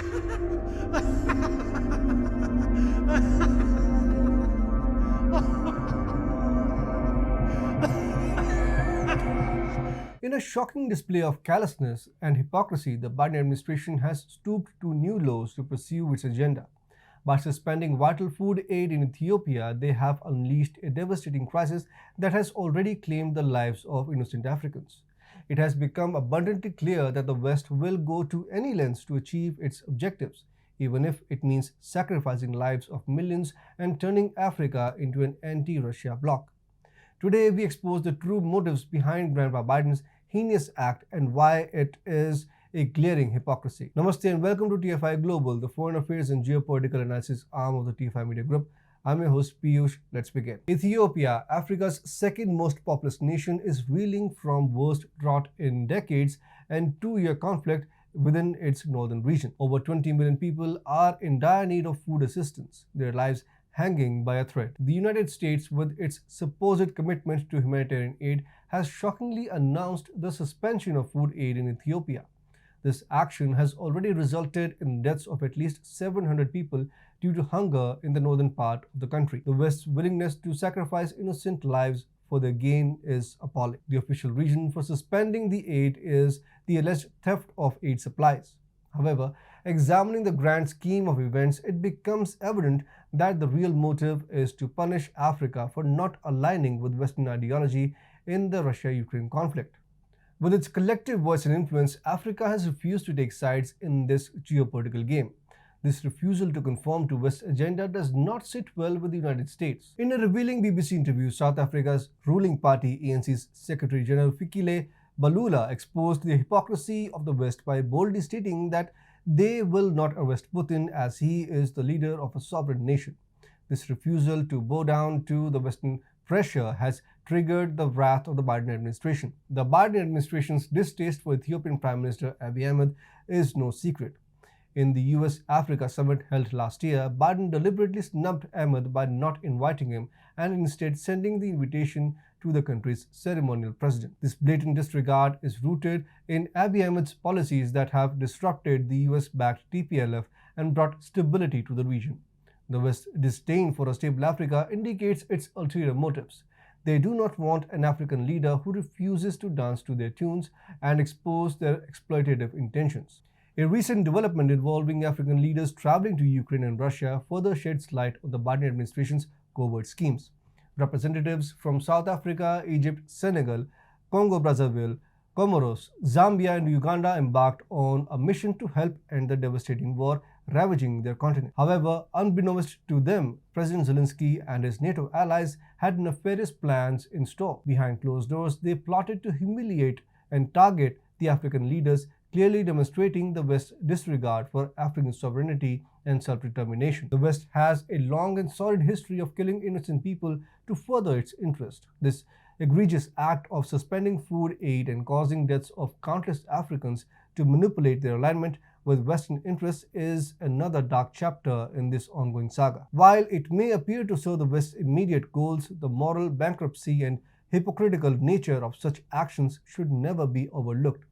In a shocking display of callousness and hypocrisy, the Biden administration has stooped to new lows to pursue its agenda. By suspending vital food aid in Ethiopia, they have unleashed a devastating crisis that has already claimed the lives of innocent Africans. It has become abundantly clear that the West will go to any lengths to achieve its objectives, even if it means sacrificing lives of millions and turning Africa into an anti-Russia bloc. Today, we expose the true motives behind Grandpa Biden's heinous act and why it is a glaring hypocrisy. Namaste and welcome to TFIGlobal, the foreign affairs and geopolitical analysis arm of the TFI Media Group. I'm your host Piyush. Let's begin. Ethiopia, Africa's second most populous nation, is reeling from worst drought in decades and two-year conflict within its northern region. Over 20 million people are in dire need of food assistance, their lives hanging by a thread. The United States, with its supposed commitment to humanitarian aid, has shockingly announced the suspension of food aid in Ethiopia. This action has already resulted in deaths of at least 700 people due to hunger in the northern part of the country. The West's willingness to sacrifice innocent lives for their gain is appalling. The official reason for suspending the aid is the alleged theft of aid supplies. However, examining the grand scheme of events, it becomes evident that the real motive is to punish Africa for not aligning with Western ideology in the Russia-Ukraine conflict. With its collective voice and influence, Africa has refused to take sides in this geopolitical game. This refusal to conform to West's agenda does not sit well with the United States. In a revealing BBC interview, South Africa's ruling party ANC's Secretary General Fikile Mbalula exposed the hypocrisy of the West by boldly stating that they will not arrest Putin as he is the leader of a sovereign nation. This refusal to bow down to the Western pressure has triggered the wrath of the Biden administration. The Biden administration's distaste for Ethiopian Prime Minister Abiy Ahmed is no secret. In the US-Africa summit held last year, Biden deliberately snubbed Ahmed by not inviting him and instead sending the invitation to the country's ceremonial president. This blatant disregard is rooted in Abiy Ahmed's policies that have disrupted the US-backed TPLF and brought stability to the region. The West's disdain for a stable Africa indicates its ulterior motives. They do not want an African leader who refuses to dance to their tunes and expose their exploitative intentions. A recent development involving African leaders traveling to Ukraine and Russia further sheds light on the Biden administration's covert schemes. Representatives from South Africa, Egypt, Senegal, Congo-Brazzaville, Comoros, Zambia and Uganda embarked on a mission to help end the devastating war ravaging their continent. However, unbeknownst to them, President Zelensky and his NATO allies had nefarious plans in store. Behind closed doors, they plotted to humiliate and target the African leaders, clearly demonstrating the West's disregard for African sovereignty and self-determination. The West has a long and solid history of killing innocent people to further its interest. This egregious act of suspending food aid and causing deaths of countless Africans to manipulate their alignment with Western interests is another dark chapter in this ongoing saga. While it may appear to serve the West's immediate goals, the moral bankruptcy and hypocritical nature of such actions should never be overlooked.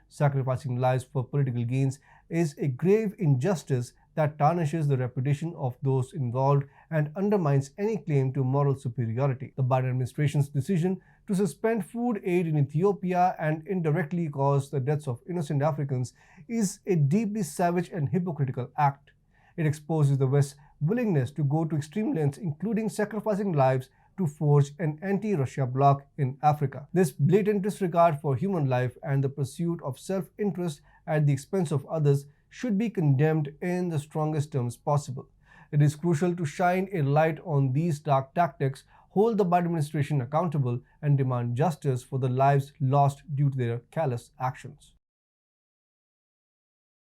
Sacrificing lives for political gains is a grave injustice that tarnishes the reputation of those involved and undermines any claim to moral superiority. The Biden administration's decision to suspend food aid in Ethiopia and indirectly cause the deaths of innocent Africans is a deeply savage and hypocritical act. It exposes the West's willingness to go to extreme lengths, including sacrificing lives, to forge an anti-Russia bloc in Africa. This blatant disregard for human life and the pursuit of self-interest at the expense of others should be condemned in the strongest terms possible. It is crucial to shine a light on these dark tactics, hold the Biden administration accountable, and demand justice for the lives lost due to their callous actions.